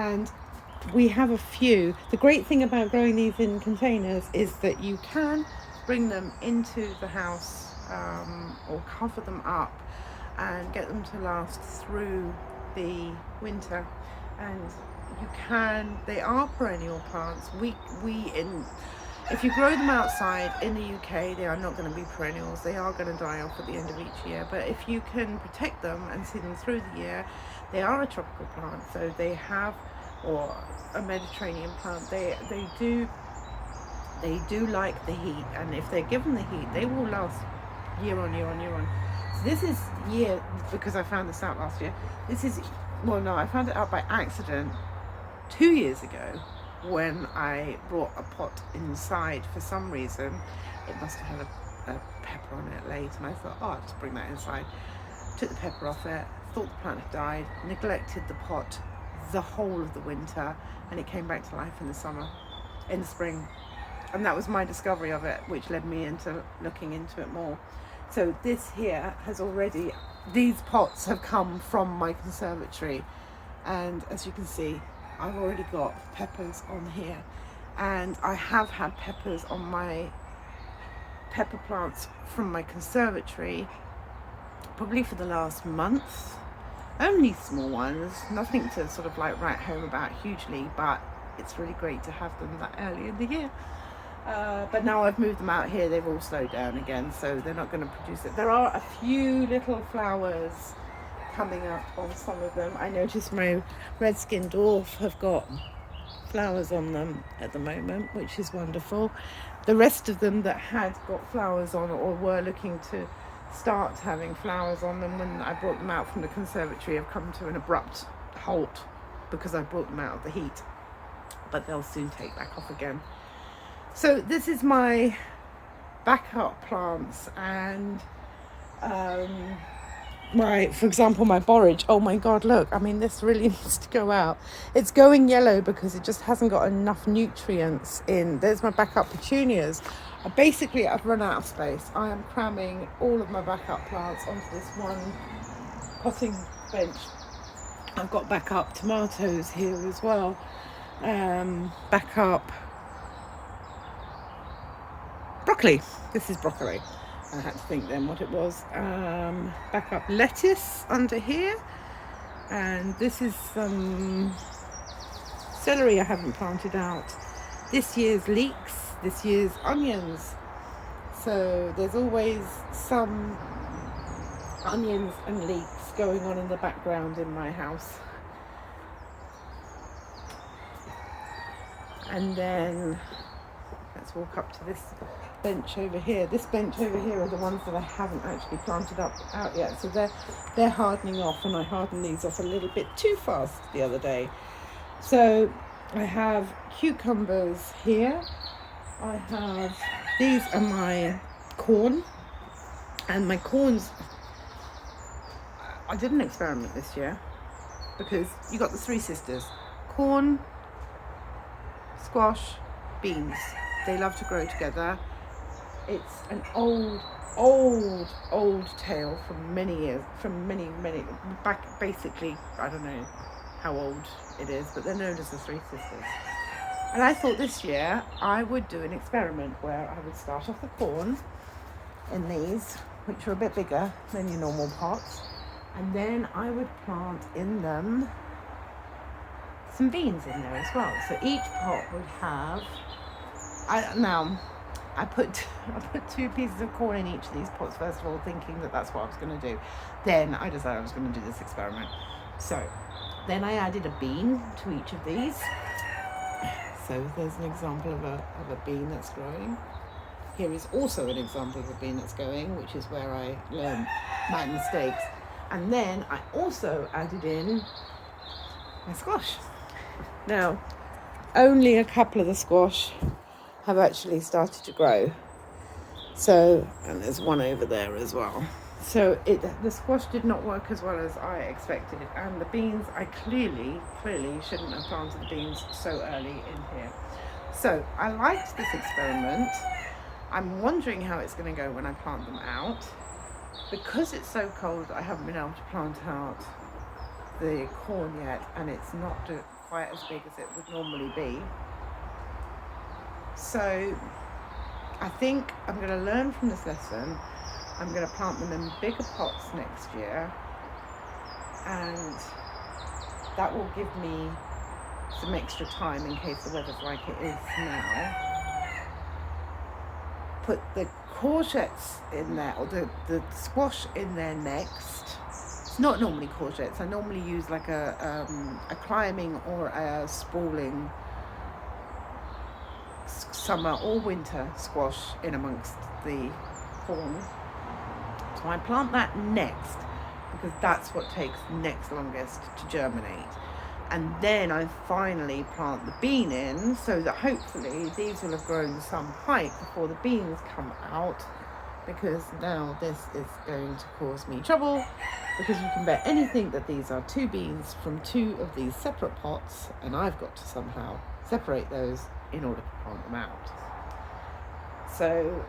And we have a few. The great thing about growing these in containers is that you can bring them into the house or cover them up and get them to last through the winter. And they are perennial plants. If you grow them outside in the UK, they are not going to be perennials. They are going to die off at the end of each year. But if you can protect them and see them through the year, they are a tropical plant. So they have, or a Mediterranean plant, they do like the heat. And if they're given the heat, they will last year on year on year on. So this is because I found this out last year. I found it out by accident 2 years ago, when I brought a pot inside. For some reason, it must have had a pepper on it late, and I thought, I'll just bring that inside. Took the pepper off it, thought the plant had died, neglected the pot the whole of the winter, and it came back to life in the spring. And that was my discovery of it, which led me into looking into it more. So these pots have come from my conservatory, and as you can see, I've already got peppers on here, and I have had peppers on my pepper plants from my conservatory probably for the last month. Only small ones, nothing to sort of like write home about hugely, but it's really great to have them that early in the year. But now I've moved them out here, they've all slowed down again, so they're not going to produce it. There are a few little flowers coming up on some of them. I noticed my red skin dwarf have got flowers on them at the moment, which is wonderful. The rest of them that had got flowers on, or were looking to start having flowers on them when I brought them out from the conservatory, have come to an abrupt halt because I brought them out of the heat, but they'll soon take back off again. So this is my backup plants, and for example, my borage. Oh my God, look, I mean, this really needs to go out. It's going yellow because it just hasn't got enough nutrients in. There's my backup petunias. I've run out of space. I am cramming all of my backup plants onto this one potting bench. I've got backup tomatoes here as well. Backup broccoli. This is broccoli. I had to think then what it was. Backup lettuce under here. And this is some celery I haven't planted out. This year's leeks, this year's onions. So there's always some onions and leeks going on in the background in my house. And then let's walk up to this bench over here. This bench over here are the ones that I haven't actually planted out yet. So they're hardening off, and I hardened these off a little bit too fast the other day. So I have cucumbers here. These are my corn, and my corns, I did an experiment this year because you got the three sisters: corn, squash, beans. They love to grow together. It's an old tale from many years, from many back. Basically, I don't know how old it is, but they're known as the three sisters. And I thought this year I would do an experiment where I would start off the corn in these, which are a bit bigger than your normal pots, and then I would plant in them some beans in there as well. So each pot would have, I put 2 pieces of corn in each of these pots first of all, thinking that that's what I was going to do. Then I decided I was going to do this experiment. So then I added a bean to each of these. So there's an example of a bean that's growing. Here is also an example of a bean that's going, which is where I learned my mistakes. And then I also added in my squash. Now, only a couple of the squash have actually started to grow. So, and there's one over there as well. So the squash did not work as well as I expected it. And the beans, I clearly shouldn't have planted the beans so early in here. So I liked this experiment. I'm wondering how it's going to go when I plant them out. Because it's so cold, I haven't been able to plant out the corn yet, and it's not quite as big as it would normally be. So I think I'm going to learn from this lesson. I'm going to plant them in bigger pots next year, and that will give me some extra time in case the weather's like it is now. Put the courgettes in there, or the squash in there next. It's not normally courgettes. I normally use like a climbing or a sprawling summer or winter squash in amongst the corn. So I plant that next because that's what takes next longest to germinate. And then I finally plant the bean in, so that hopefully these will have grown some height before the beans come out, because now this is going to cause me trouble, because you can bet anything that these are 2 beans from 2 of these separate pots, and I've got to somehow separate those in order to plant them out. So,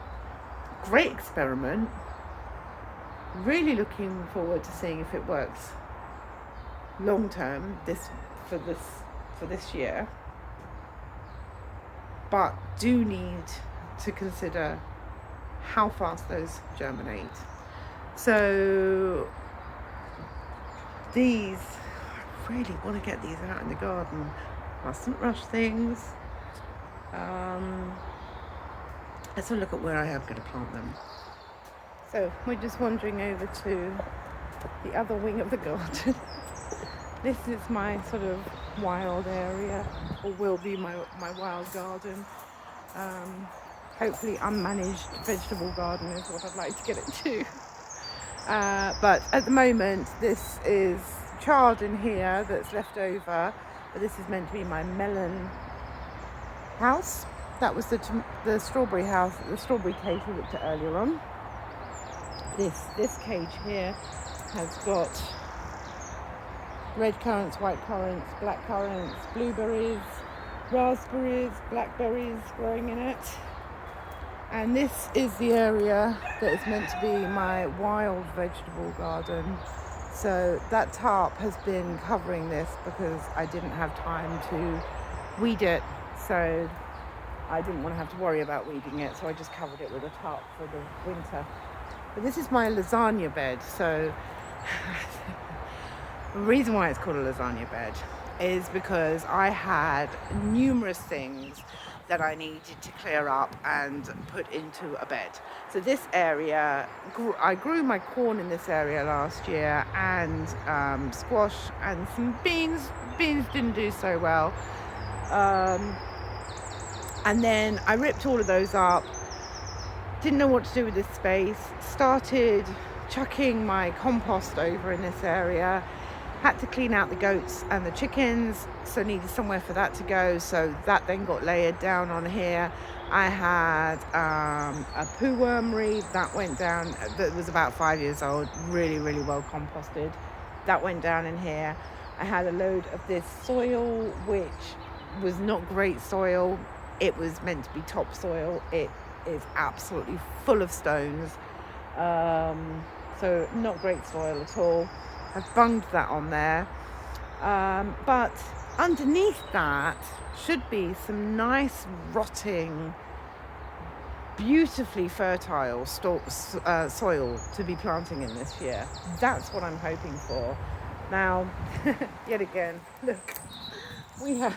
great experiment. Really looking forward to seeing if it works long term for this year, but do need to consider how fast those germinate. So these, I really want to get these out in the garden. Mustn't rush things. Let's have a look at where I am going to plant them. So we're just wandering over to the other wing of the garden. This is my sort of wild area, or will be my wild garden. Hopefully unmanaged vegetable garden is what I'd like to get it to. But at the moment, this is chard in here that's left over, but this is meant to be my melon house. That was the strawberry house, the strawberry cage we looked at earlier on. This cage here has got red currants, white currants, black currants, blueberries, raspberries, blackberries growing in it. And this is the area that is meant to be my wild vegetable garden. So that tarp has been covering this because I didn't have time to weed it. So I didn't want to have to worry about weeding it. So I just covered it with a tarp for the winter. But this is my lasagna bed. So the reason why it's called a lasagna bed is because I had numerous things that I needed to clear up and put into a bed. So this area, I grew my corn in this area last year, and squash and some beans. Beans didn't do so well. And then I ripped all of those up, didn't know what to do with this space, started chucking my compost over in this area, had to clean out the goats and the chickens, so needed somewhere for that to go, so that then got layered down on here. I had a poo wormery that went down, that was about 5 years old, really well composted. That went down in here. I had a load of this soil, which was not great soil. It was meant to be topsoil. It is absolutely full of stones, so not great soil at all. I've bunged that on there, but underneath that should be some nice rotting, beautifully fertile soil to be planting in this year. That's what I'm hoping for. Now, yet again, look, we have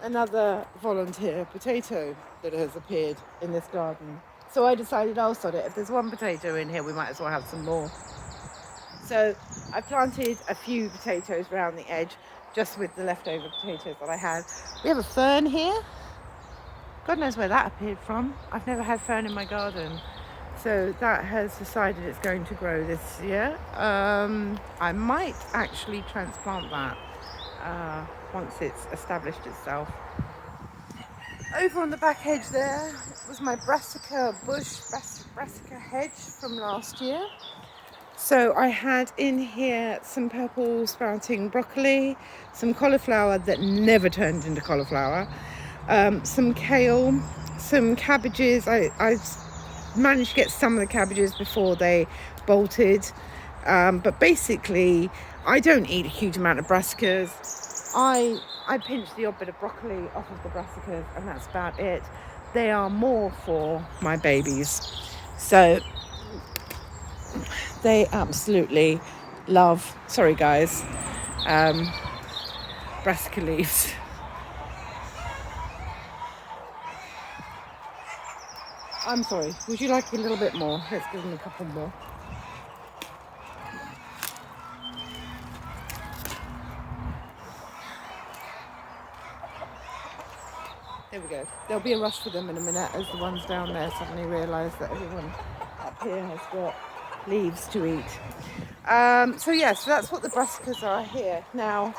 another volunteer potato that has appeared in this garden. So I decided, I'll sod it. If there's one potato in here, we might as well have some more. So I planted a few potatoes around the edge, just with the leftover potatoes that I had. We have a fern here. God knows where that appeared from. I've never had fern in my garden. So that has decided it's going to grow this year. I might actually transplant that once it's established itself. Over on the back hedge there was my Brassica Hedge from last year. So I had in here some purple sprouting broccoli, some cauliflower that never turned into cauliflower, some kale, some cabbages. I managed to get some of the cabbages before they bolted, but basically I don't eat a huge amount of brassicas. I pinch the odd bit of broccoli off of the brassicas, and that's about it. They are more for my babies. So they absolutely love, sorry guys, brassica leaves. I'm sorry, would you like a little bit more? Let's give them a couple more. There we go. There'll be a rush for them in a minute as the ones down there suddenly realise that everyone up here has got leaves to eat. So that's what the brassicas are here. Now,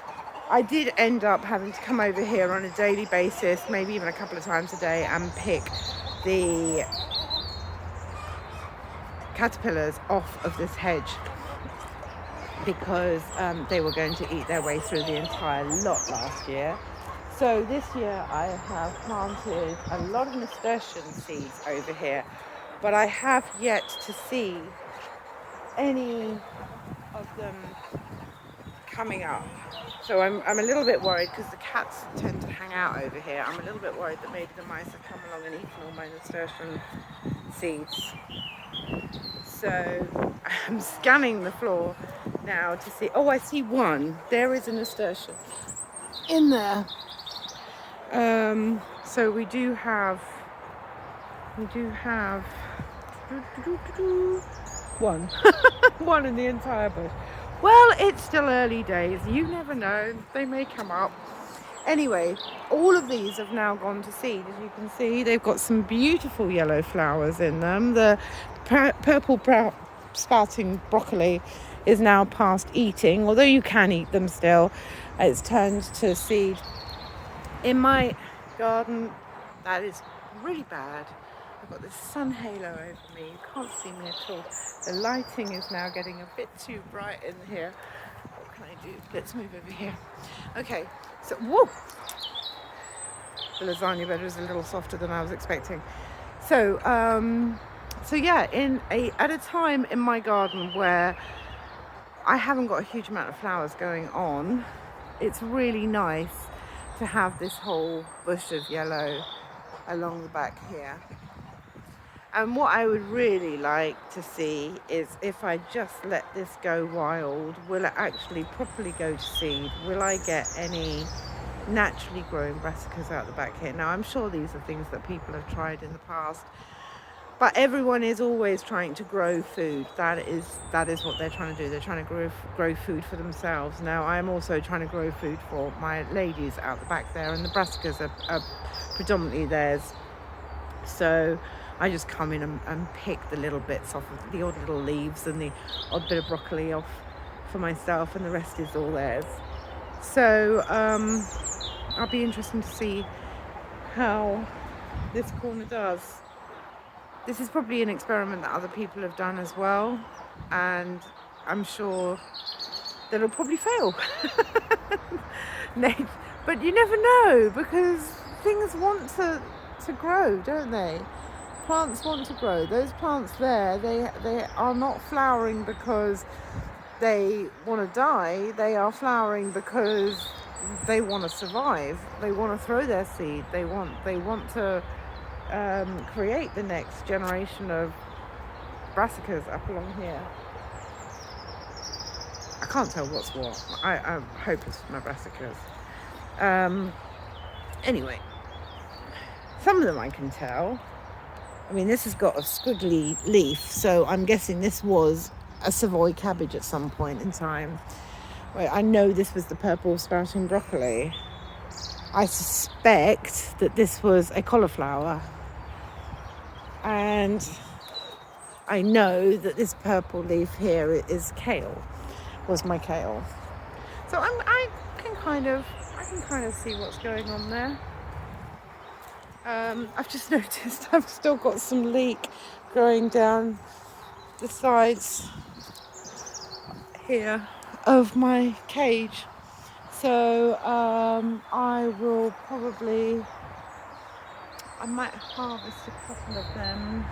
I did end up having to come over here on a daily basis, maybe even a couple of times a day, and pick the caterpillars off of this hedge because they were going to eat their way through the entire lot last year. So this year I have planted a lot of nasturtium seeds over here, but I have yet to see any of them coming up. So I'm a little bit worried because the cats tend to hang out over here. I'm a little bit worried that maybe the mice have come along and eaten all my nasturtium seeds. So I'm scanning the floor now to see. Oh, I see one. There is a nasturtium in there. So we do have one one in the entire bush. Well, it's still early days, you never know, they may come up. Anyway, all of these have now gone to seed. As you can see, they've got some beautiful yellow flowers in them. The purple sprouting broccoli is now past eating, although you can eat them still. It's turned to seed. In my garden, that is really bad. I've got this sun halo over me. You can't see me at all. The lighting is now getting a bit too bright in here. What can I do? Let's move over here. Okay, so whoa! The lasagna bed was a little softer than I was expecting. So yeah, at a time in my garden where I haven't got a huge amount of flowers going on, it's really nice to have this whole bush of yellow along the back here. And what I would really like to see is if I just let this go wild, will it actually properly go to seed? Will I get any naturally growing brassicas out the back here? Now, I'm sure these are things that people have tried in the past, but everyone is always trying to grow food. That is what they're trying to do. They're trying to grow food for themselves. Now, I'm also trying to grow food for my ladies out the back there, and the brassicas are predominantly theirs. So I just come in and pick the little bits off of the odd little leaves and the odd bit of broccoli off for myself, and the rest is all theirs. So I'll be interested to see how this corner does. This is probably an experiment that other people have done as well, and I'm sure that it'll probably fail. But you never know, because things want to grow, don't they? Plants want to grow. Those plants there, they are not flowering because they want to die. They are flowering because they want to survive. They want to throw their seed. They want to create the next generation of brassicas up along here. I can't tell what's what. I hope it's my brassicas. Anyway, some of them I can tell. I mean, this has got a squiggly leaf, so I'm guessing this was a Savoy cabbage at some point in time. Wait, I know this was the purple sprouting broccoli. I suspect that this was a cauliflower. And I know that this purple leaf here is kale, was my kale. So I can kind of see what's going on there. I've just noticed I've still got some leek growing down the sides here of my cage. So I might harvest a couple of them.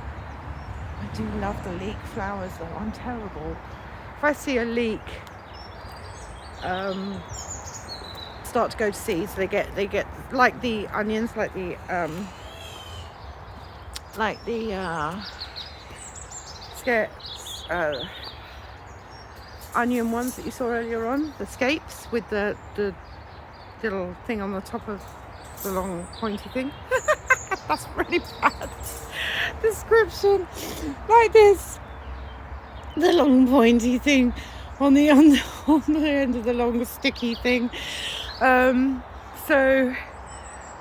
I do love the leek flowers though. I'm terrible. If I see a leek start to go to seed. So they get like the onions, like the onion ones that you saw earlier on, the scapes with the little thing on the top of the long pointy thing. That's really bad description. Like this, the long pointy thing on the end of the long sticky thing. So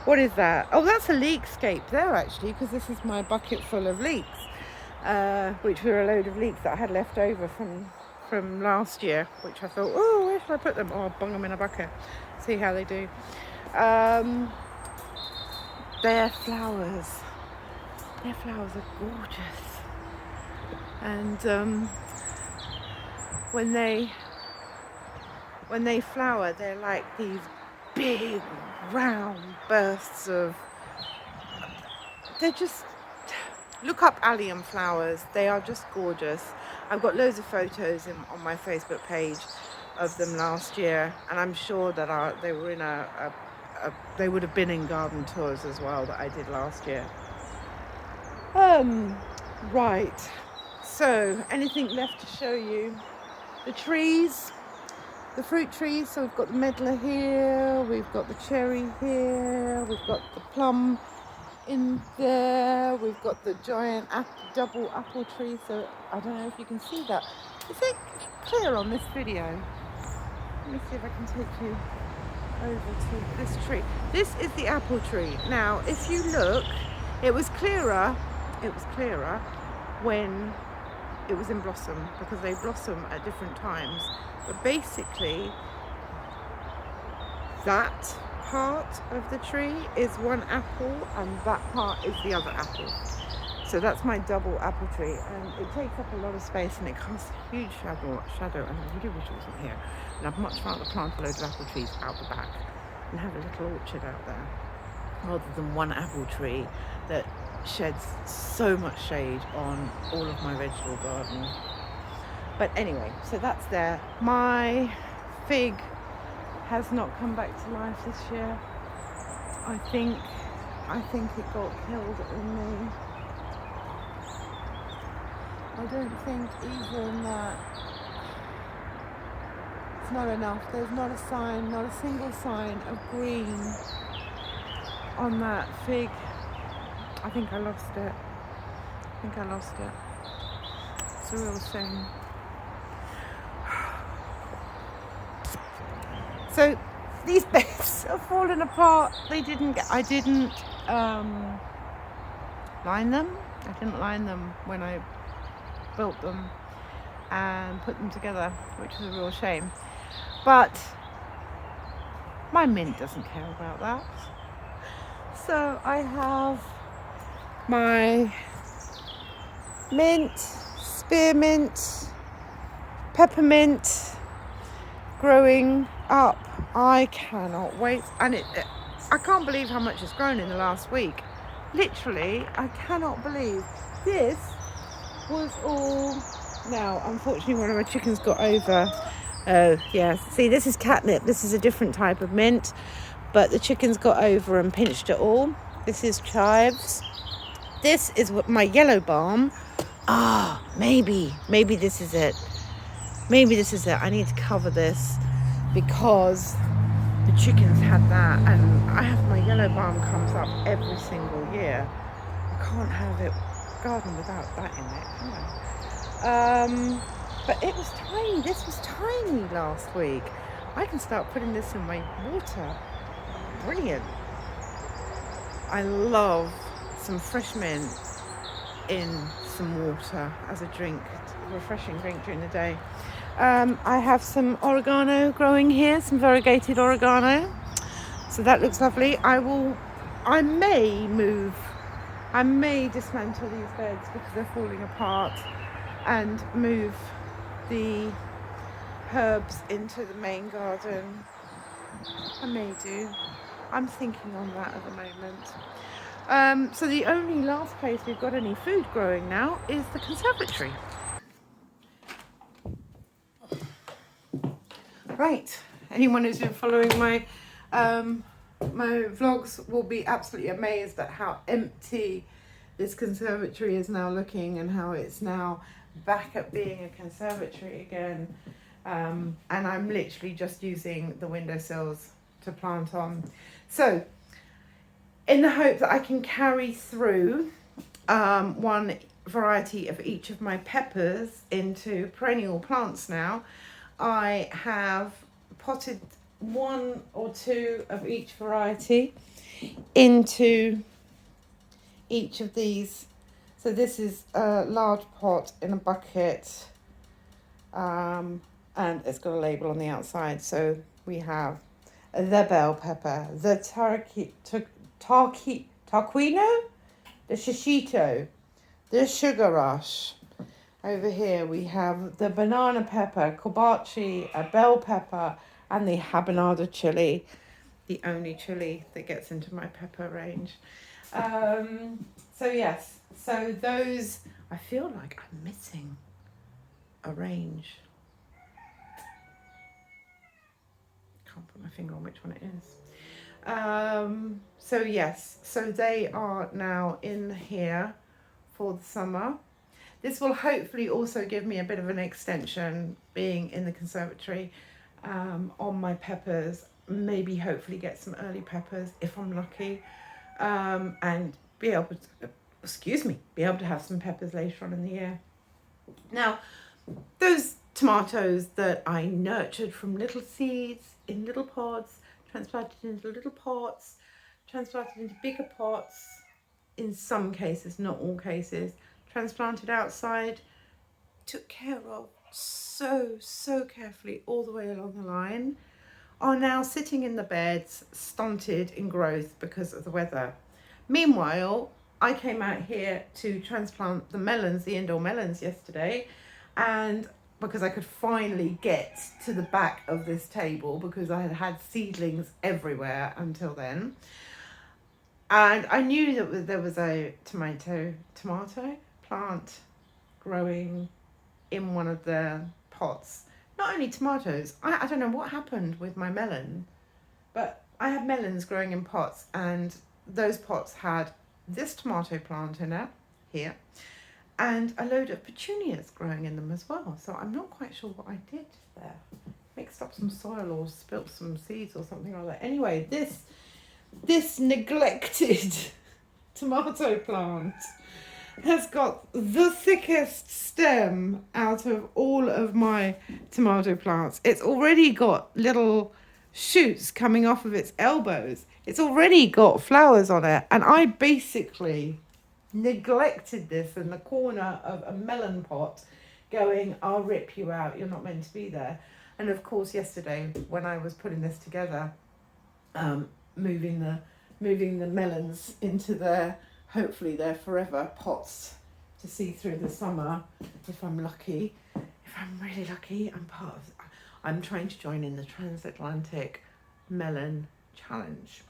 what is that? Oh, that's a leek scape there actually, because this is my bucket full of leeks, which were a load of leeks that I had left over from last year, which I thought, oh, where should I put them? Oh, I'll bung them in a bucket, see how they do. Their flowers are gorgeous, and when they flower, they're like these big round bursts of, they're just, look up allium flowers, they are just gorgeous. I've got loads of photos on my Facebook page of them last year, and I'm sure that they were in they would have been in garden tours as well that I did last year. Right, so anything left to show you? The trees, the fruit trees. So we've got the medlar here, we've got the cherry here, we've got the plum in there, we've got the giant double apple tree. So I don't know if you can see that. Is it clear on this video? Let me see if I can take you over to this tree. This is the apple tree. Now, if you look, it was clearer when it was in blossom, because they blossom at different times. But basically, that part of the tree is one apple and that part is the other apple. So that's my double apple tree, and it takes up a lot of space and it casts a huge shadow, and I really wish it wasn't here. And I'd much rather plant a load of apple trees out the back and have a little orchard out there, rather than one apple tree that sheds so much shade on all of my vegetable garden. But anyway, so that's there. My fig has not come back to life this year. I think it got killed in the, I don't think even that, it's not enough. There's not a sign, not a single sign of green on that fig. I think I lost it. It's a real shame. So these beds are falling apart. I didn't line them. I didn't line them when I built them and put them together, which is a real shame. But my mint doesn't care about that. So I have my mint, spearmint, peppermint growing up. I cannot wait, and I can't believe how much it's grown in the last week. Literally, I cannot believe. This was all, now unfortunately one of my chickens got over. Yeah, see, this is catnip. This is a different type of mint, but the chickens got over and pinched it all. This is chives. This is what my yellow balm. Maybe this is it. I need to cover this because the chickens had that, and I have my yellow balm comes up every single year. I can't have it garden without that in it, can I? But it was tiny. This was tiny last week. I can start putting this in my water. Brilliant. I love some fresh mint in some water as a drink, a refreshing drink during the day. I have some oregano growing here, some variegated oregano. So that looks lovely. I may dismantle these beds because they're falling apart and move the herbs into the main garden. I may do. I'm thinking on that at the moment. So the only last place we've got any food growing now is the conservatory. Right, anyone who's been following my My vlogs will be absolutely amazed at how empty this conservatory is now looking and how it's now back at being a conservatory again. And I'm literally just using the windowsills to plant on. So, in the hope that I can carry through one variety of each of my peppers into perennial plants now, I have potted one or two of each variety into each of these. So this is a large pot in a bucket, and it's got a label on the outside. So we have the bell pepper, the tarquino, the shishito, the sugar rush. Over here we have the banana pepper, kobachi, a bell pepper, and the habanado chili, the only chili that gets into my pepper range. So yes, so those, I feel like I'm missing a range. Can't put my finger on which one it is. So yes, so they are now in here for the summer. This will hopefully also give me a bit of an extension being in the conservatory on my peppers. Maybe hopefully get some early peppers if I'm lucky, and be able to have some peppers later on in the year. Now, those tomatoes that I nurtured from little seeds in little pods, transplanted into little pots, transplanted into bigger pots, in some cases, not all cases, transplanted outside, took care of so carefully all the way along the line, are now sitting in the beds, stunted in growth because of the weather. Meanwhile, I came out here to transplant the melons, the indoor melons, yesterday, and because I could finally get to the back of this table because I had had seedlings everywhere until then. And I knew that there was a tomato plant growing in one of the pots. Not only tomatoes, I don't know what happened with my melon, but I had melons growing in pots, and those pots had this tomato plant in it, here, and a load of petunias growing in them as well. So I'm not quite sure what I did there. Mixed up some soil or spilt some seeds or something like that. Anyway, this neglected tomato plant has got the thickest stem out of all of my tomato plants. It's already got little shoots coming off of its elbows. It's already got flowers on it. And I basically neglected this in the corner of a melon pot, going, I'll rip you out, you're not meant to be there. And of course, yesterday when I was putting this together, moving the melons into their, hopefully their forever pots to see through the summer, if I'm lucky. If I'm really lucky, I'm trying to join in the Transatlantic Melon Challenge.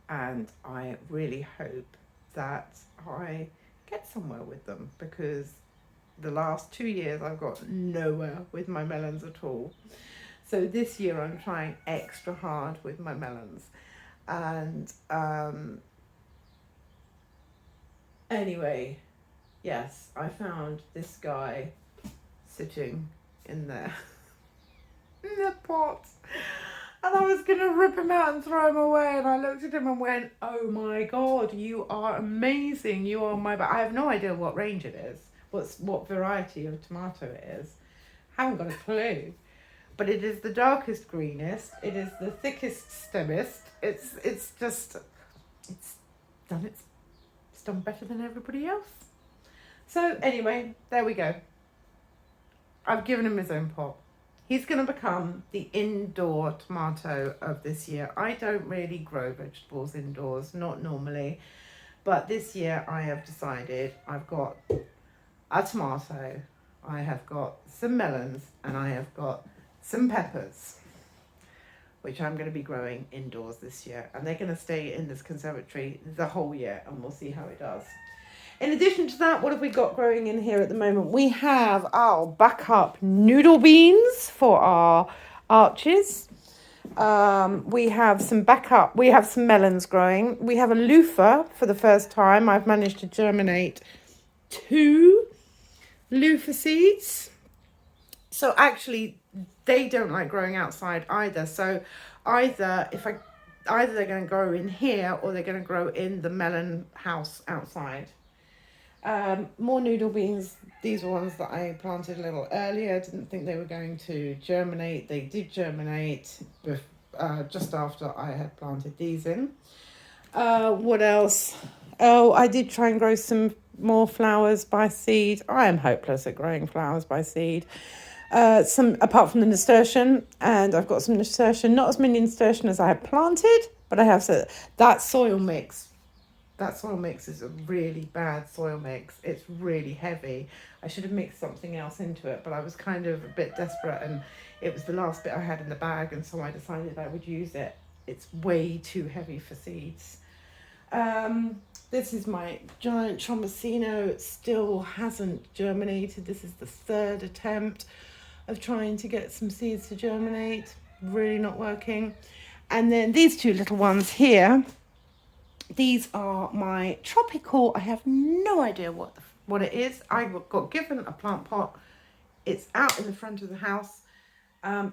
And I really hope that I get somewhere with them, because the last 2 years I've got nowhere with my melons at all. So this year I'm trying extra hard with my melons. And anyway, yes, I found this guy sitting in there in the pot, and I was gonna rip him out and throw him away, and I looked at him and went, oh my god, you are amazing, you are my, but I have no idea what range it is, what variety of tomato it is. Haven't got a clue. But it is the darkest greenest, it is the thickest stemmest, it's done better than everybody else. So anyway, there we go. I've given him his own pot. He's going to become the indoor tomato of this year. I don't really grow vegetables indoors, not normally. But this year I have decided I've got a tomato, I have got some melons, and I have got some peppers, which I'm going to be growing indoors this year. And they're going to stay in this conservatory the whole year, and we'll see how it does. In addition to that, what have we got growing in here at the moment? We have our backup noodle beans for our arches. We have some backup. We have some melons growing. We have a loofah for the first time. I've managed to germinate 2 loofah seeds. So actually, they don't like growing outside either. So either they're going to grow in here or they're going to grow in the melon house outside. More noodle beans. These are ones that I planted a little earlier. Didn't think they were going to germinate. They did germinate just after I had planted these in. What else? Oh, I did try and grow some more flowers by seed. I am hopeless at growing flowers by seed. Some apart from the nasturtium, and I've got some nasturtium, not as many nasturtium as I had planted, but I have that soil mix. That soil mix is a really bad soil mix. It's really heavy. I should have mixed something else into it, but I was kind of a bit desperate and it was the last bit I had in the bag, and so I decided I would use it. It's way too heavy for seeds. This is my giant Trombosino. It still hasn't germinated. This is the 3rd attempt of trying to get some seeds to germinate. Really not working. And then these 2 little ones here. These are my tropical. I have no idea what it is. I got given a plant pot. It's out in the front of the house.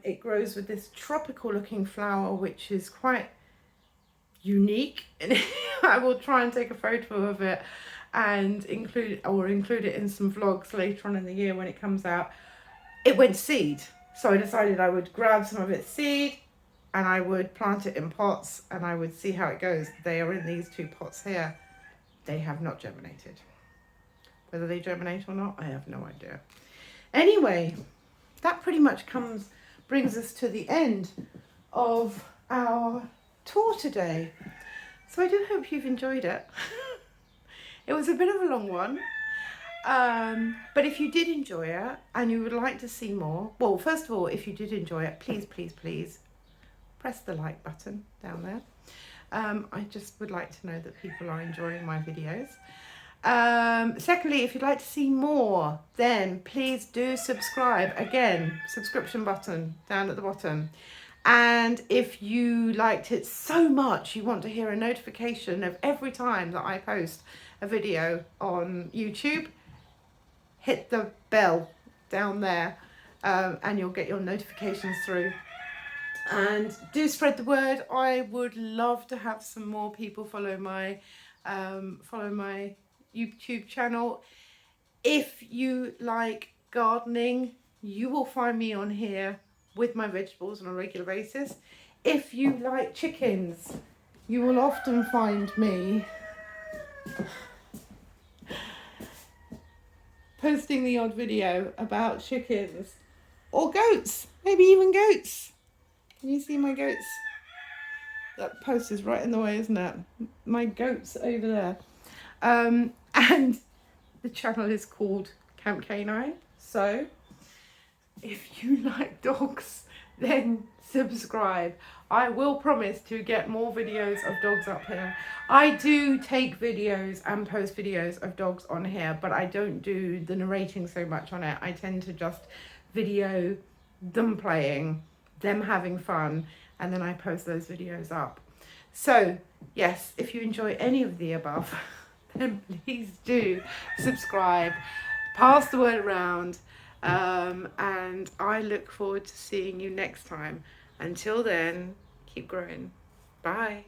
It grows with this tropical looking flower, which is quite unique. And I will try and take a photo of it and include it in some vlogs later on in the year when it comes out. It went seed. So I decided I would grab some of its seed and I would plant it in pots and I would see how it goes. They are in these 2 pots here. They have not germinated. Whether they germinate or not, I have no idea. Anyway, that pretty much brings us to the end of our tour today. So I do hope you've enjoyed it. It was a bit of a long one. But if you did enjoy it and you would like to see more, well, first of all, if you did enjoy it, please press the like button down there. I just would like to know that people are enjoying my videos. Secondly, if you'd like to see more, then please do subscribe. Again, subscription button down at the bottom. And if you liked it so much, you want to hear a notification of every time that I post a video on YouTube, hit the bell down there and you'll get your notifications through. And do spread the word. I would love to have some more people follow my YouTube channel. If you like gardening, you will find me on here with my vegetables on a regular basis. If you like chickens, you will often find me posting the odd video about chickens or goats, maybe even goats. Can you see my goats? That post is right in the way, isn't it? My goats over there. And the channel is called Camp Canine. So if you like dogs, then subscribe. I will promise to get more videos of dogs up here. I do take videos and post videos of dogs on here, but I don't do the narrating so much on it. I tend to just video them playing, them having fun, and then I post those videos up. So yes, if you enjoy any of the above, then please do subscribe, pass the word around, and I look forward to seeing you next time. Until then, keep growing. Bye.